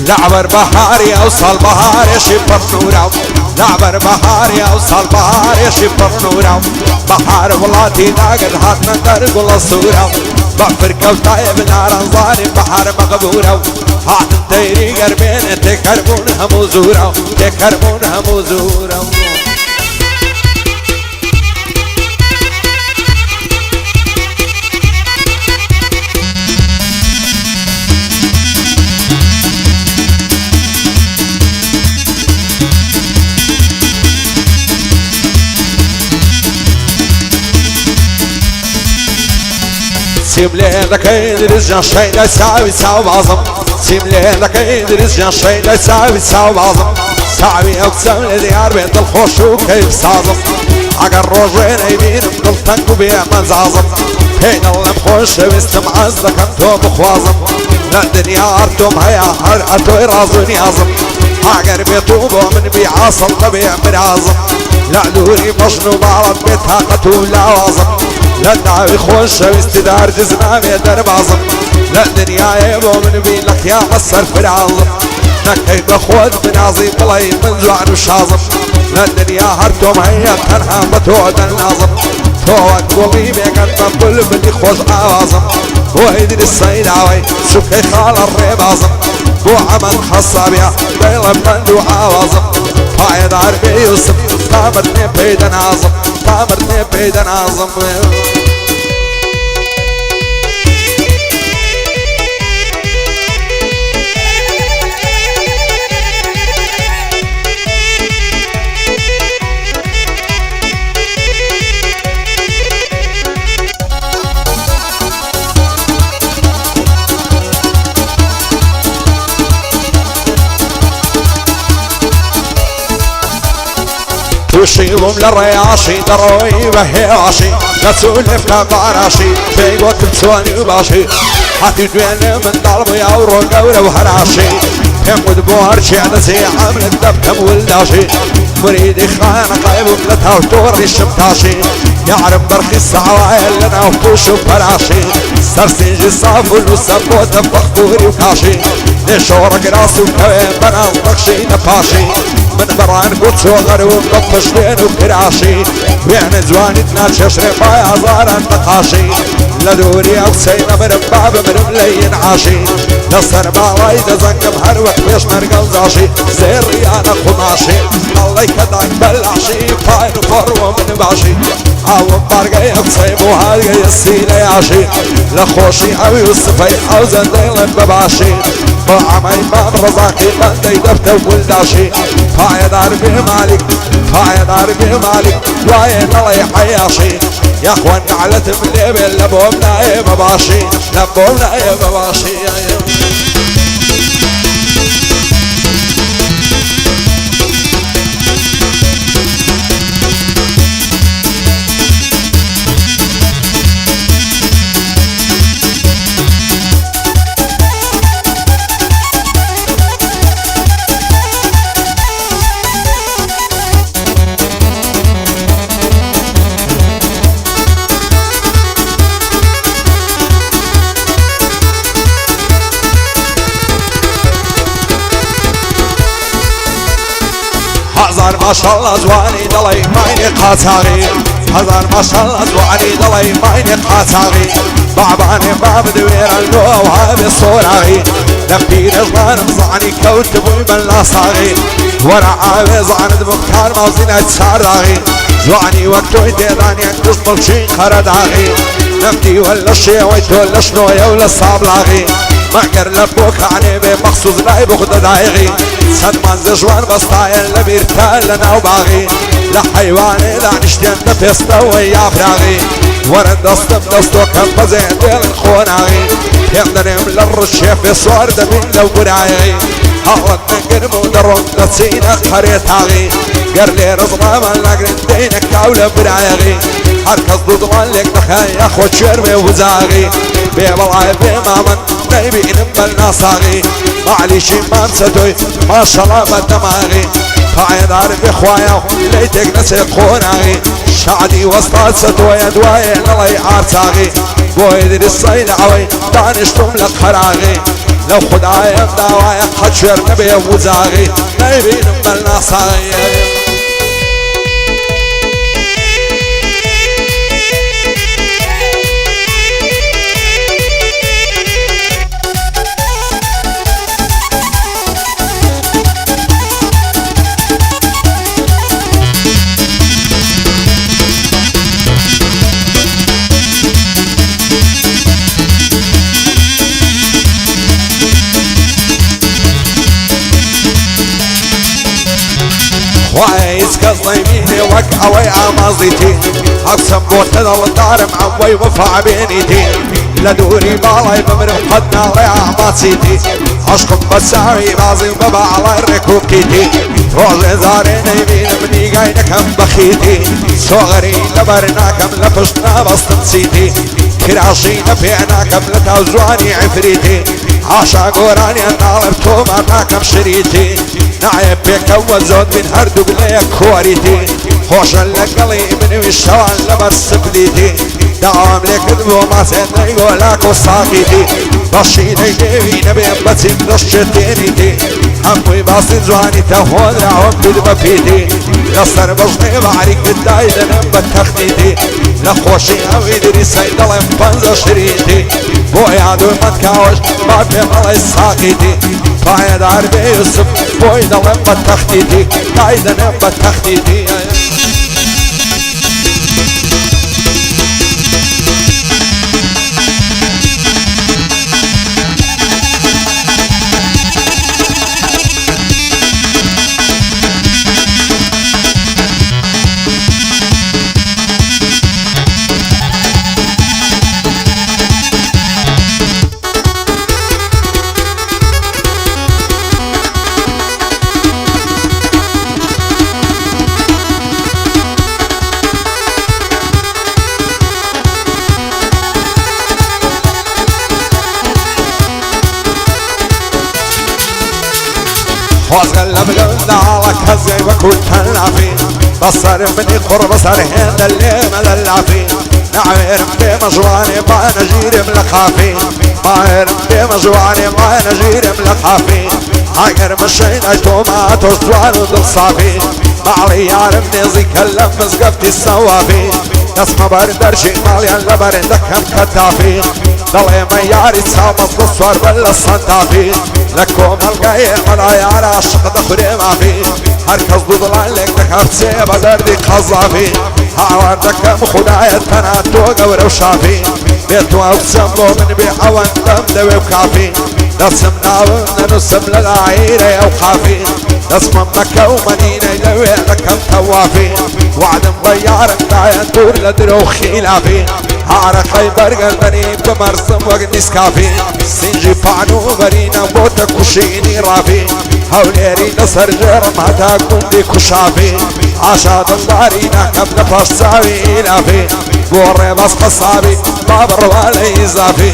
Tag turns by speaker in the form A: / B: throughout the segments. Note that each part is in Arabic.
A: لعبر بحاري اوصل بحاري شبر نورا لعبر بحاري اوصل بحاري شبر نورا بحار ولاتي ناقد هاتنا ترقل الصورة بفر كوتايب نار ظالم بحر مغبورة هات تيري قربين تكرمونها مزورة تكرمونها مزورة سيملي لك يدرس جان شي لا يساوي ساو بعظم سيملي لك يدرس جان شي لا يساوي ساو بعظم ساوي اقسم لديار بيت الخوش وكيف صازم عقر روجين يبين بكل تنكو بيع منزعظم بين الله مخوش بيستم عزلك انتو بخوازم لا الدنيا ارتم هيا هرقتو يرازون يازم عقر بيطوبو من بيعاصل لبيع مرازم لا دوري مشنو بعرض بيتها قتول لوازم لا الدعوي خوش واستدار جزنا بيدر بعظم لا الدنيا يبو من بيلك يا مصر في العظم نكي بخوض من عظيم طلي من جوعن وشازم لا الدنيا هرتم هيا تنها بتوعد النظم توعد قومي بيقن بقل بدي خوش عوازم وهيدر السيد عوي شكي خال الريب عظم بو عمل خصابيا بيلا بندو عوازم فايد عربي يوسف تامرني بيدن عظم تامرني بيدن عظم وشيلهم للرياشي دروي بهياشي نسولف كباراشي بيقوت بسواني وباشي حتي دوين من ضربي اورو قورة وهراشي يمود بوهرشي عدسي عامل الدبكم والداشي مريدي خان قايب وملتها وتوري الشمتاشي يعرف برخي السعوايا لنا وفوش وفراشي سرسيجي صافل وسبوت بخبوري وكاشي نشورك راسي وكوين بناز بخشي نفاشي من بران قدس وغروب قفش بين وكراشي وين زواني تناشي شرفايا زارا نقاشي لدوري او سينا من باب من ملين عاشي نصر باوايد زنق بهروك بيش مرقل زاشي زير ريانا خماشي الله يكدعك بلعشي فاين فرو من باشي عاوم بارقاي بصيب وهالقاي السيلة يعشي لخوشي او يوسفي او زنديل بباشي وعمي باب رزاقي بندي دبت ولداشي فايد عربي مالك فايد عربي مالك واين الله يحياشي يا اخوان قعلت بليبل لبومنا يا بباشي لبومنا يا بباشي يا هزار ما شاء الله زواني دلي مايني قاتاغي هزار ما شاء الله زواني دلي مايني قاتاغي باباني باب دوير اللو وهابي الصوراغي لفتي رجلان مزعني كوتبوي من لاصاغي ورا عاوز عند مختار موزينة ساراغي زواني وقتو يديراني انتش طلشين خرداغي نفتي ولا الشي ويت ولا شنويا ولا الصابلاغي معقر لبوك عني بمخصوص لاي بخد دايغي سدمان زجوان بسطايل لبيرتال لنا وباغي لحيواني لا نشتين دفستا ويا فراغي ورد دستم دستو كم بزين ديل الخوناغي يقدرم للرشيف صور دمين لو برايغي هاوت نقر مودرون لسينا قريتاغي قر لي رزما من لقرن دينك كاولا برايغي هركز ضدوان لك دخايا خود شرمي وزاغي بيبالعي بمامن نايبي نمبل ناصاغي معليشي ما نسدوي ما شاء الله بدماغي قاعد عارف اخوايا ليتك نسيق خوناغي شعدي وسطات ستويا دوايا الله يعارتاغي بويدر الصيد عوي دانشتم لك خراغي لو خدايا داوايا حجر نبي وزاغي نبي نمبلنا صاغي وايس كظيميني وقعوي عمازيتي اقسم بوتنا الدار معوي وفع بينيتي لدوري بالاي بمر قدنا ريع عماسيتي عشقم بساوي بازي وبابا على الركوب كيتي روزي زاريني بين مني قاينك هم بخيتي صغري لبرناكم لفشنا بستنسيتي كراشي نبيعناكم لتوزواني عفريتي عاشا قوراني النالب توما ناكم شريتي نعيب بك وزود من هردو بليك كوريتي خوشا لقلي من وشوان لبس بليتي دعام لكذبو ما سيدنا يقولك وصاقيتي بشيني ديوي نبي بسيب نشتينيتي هموي باسي زواني تهون رعوم بدب فيتي لصر بجني بعريك بالدايدة نمبت تخنيتي لخوشي اوي دري سيدلم بنزا شريتي بويا دو متكاوش ما في ملاي ساقيتي قايد عربي يوسف بوي دلم بتخنيتي دايدة نمبت تخنيتي واسقلب لنا على كزي وكل تلعفي بصر مني قرب صار هند اللي مللعفي نعير بمجواني ما نجير ملقافي نعير بمجواني ما نجير ملقافي عقر مشينا توما توزوان ودل صافي معلي يعرفني زي كلم مزقفتي السوافي نسمع بردر شي ماليان لبرندك هم كتافي ضلي ما ياري تسامس بالصور بلا الصنطافي لكم القاية ملا يارا عشق دخري ما في هركز ضلال لك دكاب سيبا دردي قصافي هاوردك مخدايا تناتو قورو وشافي بيتو اوسمو من بيحوان دم دوي وكافي نسم ناونا نسم للعيرة اوقافي نسم مكة ومدينة يلوي لكم توافي وعد مضيار دايا دور لدرو خلافي عرق خيبر قلبني بمرسم وقت نسكافي سنجي فعنو برينا بوتا كشيني رافي هوليري نصر جرم هتا كندي كشافي عشاد الدارينا كم نفاش ساوي إلافي بوري بس قصابي بابر والي إزافي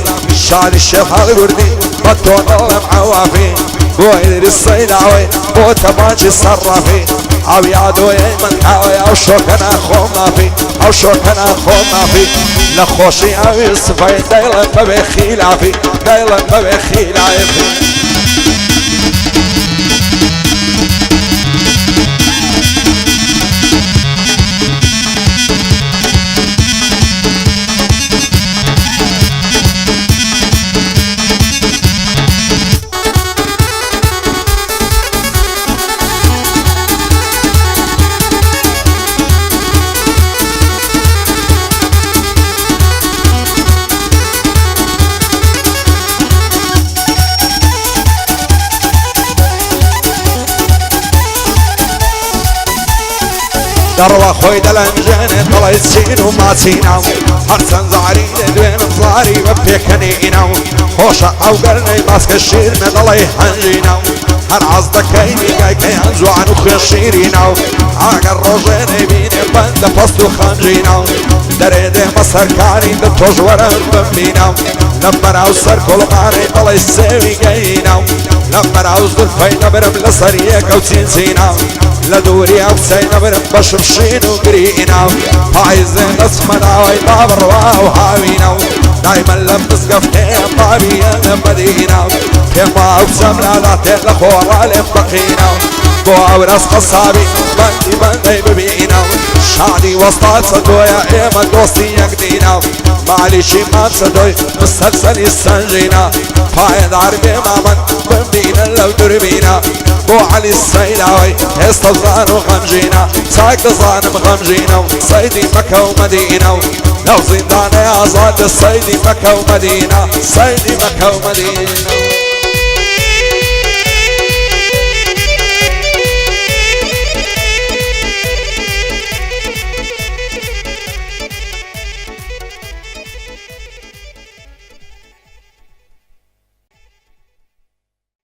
A: شادي الشيخ الوردي بطون الله معوافي بويدري الصيداوي بوتا مانشي صرافي او يادو من كاوي او شوكنا خوما في او شوكنا خوما في لخوشي او يصفي دايلا ما بخلافي دايلا ما بخلافي دروا خوي دلنجان طلع السين وما سينا هرسن زعري دوين بزاري وبيكنينا خوشة او قرني ماسك الشير ندلي حنجينا هر عصدك كيني جاي كي هنزو عنو خشيرينا عاقر روجيني بيني بند فصلو خنجينا دريد مصر كاري دتوج ورم بمينا لما راوسر كل ماري طلع السيوي جاينا لما راوس دلفين برم لسريك او تنسينا لدوري او سينا برم بشمشين وقرينا عايزين اسمنا ويطابر وهاوينا دايما لبس قفتين طابيا مدينة فيما وسمنا لا تلخور لمبقينا بو عورس قصابي بندي ببينا شعدي وسطات صدويا ايما دوستي يقدينا معليش ما تصدوي مستكسل السنجينا فايد عربي مامن بمدينة لو دربينا بو علي السيلاوي استظان وغمجينا سايق تظان بغمجينا صيدي مكة ومدينة لو زندان يا زاد الصيدي مكة ومدينة صيدي مكة ومدينة